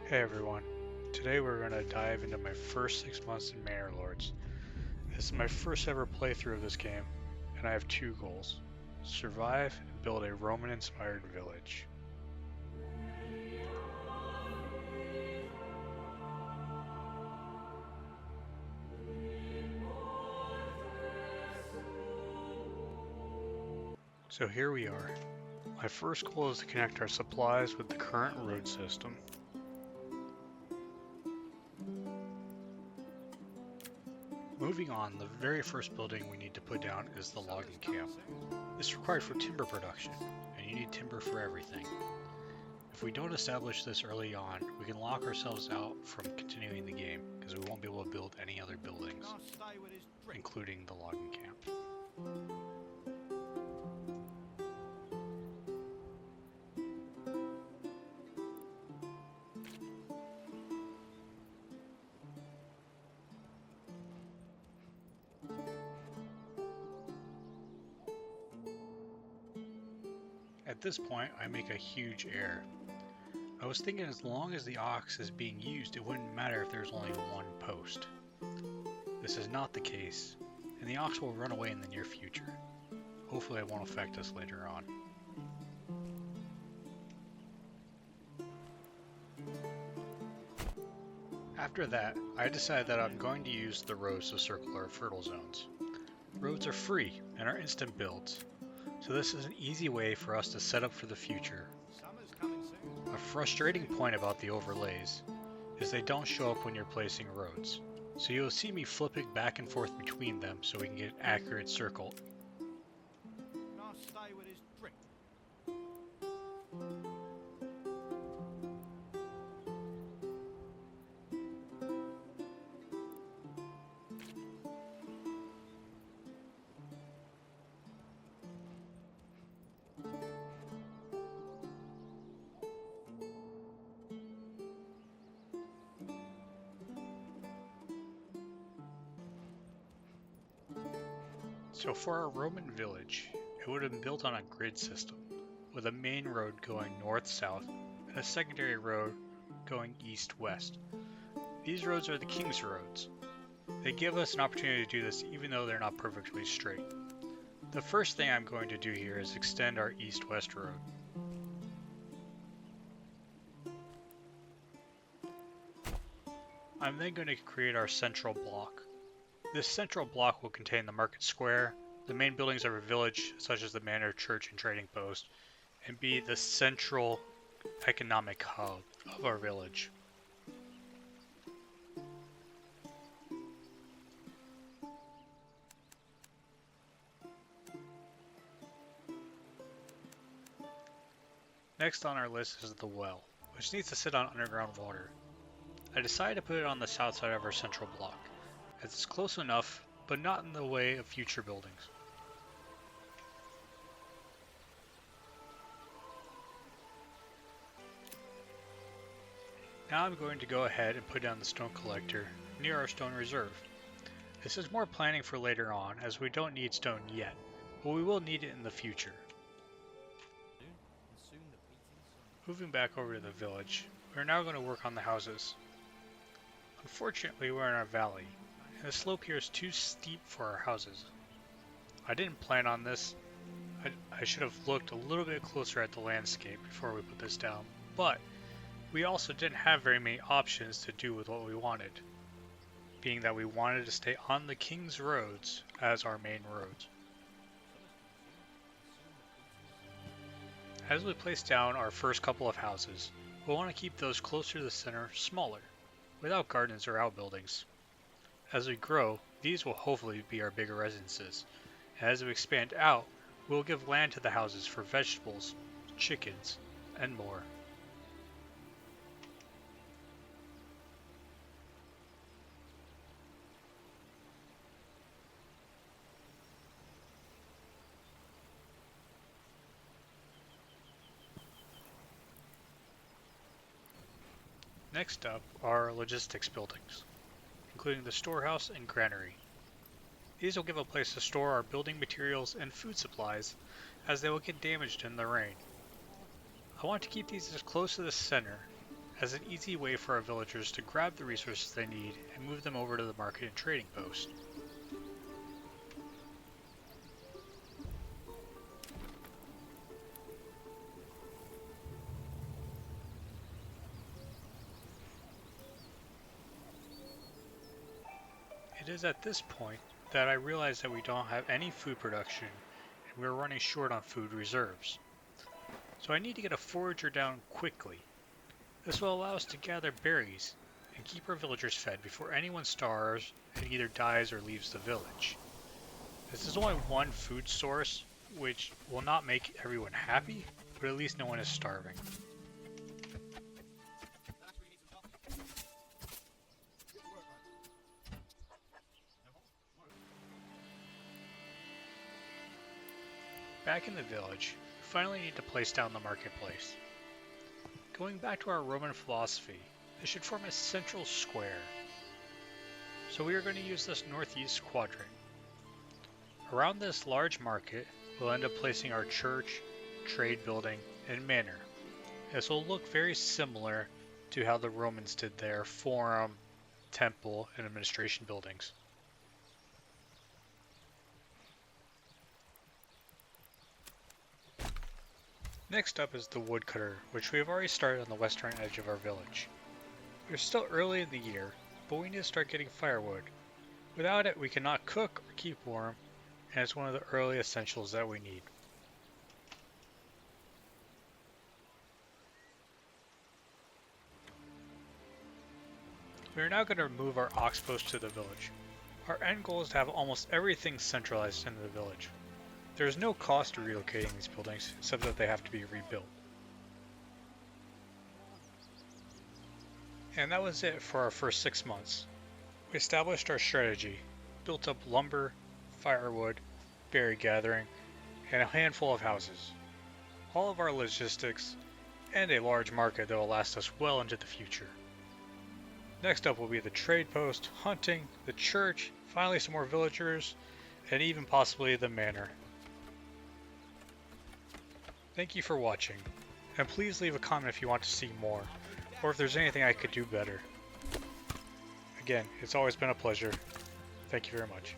Hey everyone, today we're going to dive into my first 6 months in Manor Lords. This is my first ever playthrough of this game, and I have two goals: survive and build a Roman-inspired village. So here we are. My first goal is to connect our supplies with the current road system. Moving on, the very first building we need to put down is the logging camp. This is required for timber production, and you need timber for everything. If we don't establish this early on, we can lock ourselves out from continuing the game because we won't be able to build any other buildings, including the logging camp. At this point, I make a huge error. I was thinking as long as the ox is being used, it wouldn't matter if there's only one post. This is not the case, and the ox will run away in the near future. Hopefully it won't affect us later on. After that, I decided that I'm going to use the roads to circle our fertile zones. Roads are free and are instant builds, so this is an easy way for us to set up for the future. A frustrating point about the overlays is they don't show up when you're placing roads, so you'll see me flipping back and forth between them so we can get an accurate circle. So for our Roman village, it would have been built on a grid system, with a main road going north-south and a secondary road going east-west. These roads are the King's Roads. They give us an opportunity to do this even though they're not perfectly straight. The first thing I'm going to do here is extend our east-west road. I'm then going to create our central block. This central block will contain the market square, the main buildings of our village, such as the manor, church, and trading post, and be the central economic hub of our village. Next on our list is the well, which needs to sit on underground water. I decided to put it on the south side of our central block, as it's close enough, but not in the way of future buildings. Now I'm going to go ahead and put down the stone collector near our stone reserve. This is more planning for later on, as we don't need stone yet, but we will need it in the future. Moving back over to the village, we are now going to work on the houses. Unfortunately, we're in a valley, and the slope here is too steep for our houses. I didn't plan on this. I should have looked a little bit closer at the landscape before we put this down, but we also didn't have very many options to do with what we wanted, being that we wanted to stay on the King's Roads as our main roads. As we place down our first couple of houses, we'll want to keep those closer to the center smaller, without gardens or outbuildings. As we grow, these will hopefully be our bigger residences, and as we expand out, we'll give land to the houses for vegetables, chickens, and more. Next up are logistics buildings, including the storehouse and granary. These will give a place to store our building materials and food supplies, as they will get damaged in the rain. I want to keep these as close to the center as an easy way for our villagers to grab the resources they need and move them over to the market and trading post. It is at this point that I realize that we don't have any food production and we're running short on food reserves. So I need to get a forager down quickly. This will allow us to gather berries and keep our villagers fed before anyone starves and either dies or leaves the village. This is only one food source, which will not make everyone happy, but at least no one is starving. Back in the village, we finally need to place down the marketplace. Going back to our Roman philosophy, this should form a central square. So we are going to use this northeast quadrant. Around this large market, we'll end up placing our church, trade building, and manor. This will look very similar to how the Romans did their forum, temple, and administration buildings. Next up is the woodcutter, which we have already started on the western edge of our village. We are still early in the year, but we need to start getting firewood. Without it, we cannot cook or keep warm, and it's one of the early essentials that we need. We are now going to move our ox post to the village. Our end goal is to have almost everything centralized in the village. There is no cost to relocating these buildings, except that they have to be rebuilt. And that was it for our first 6 months. We established our strategy, built up lumber, firewood, berry gathering, and a handful of houses. All of our logistics, and a large market that will last us well into the future. Next up will be the trade post, hunting, the church, finally some more villagers, and even possibly the manor. Thank you for watching, and please leave a comment if you want to see more, or if there's anything I could do better. Again, it's always been a pleasure. Thank you very much.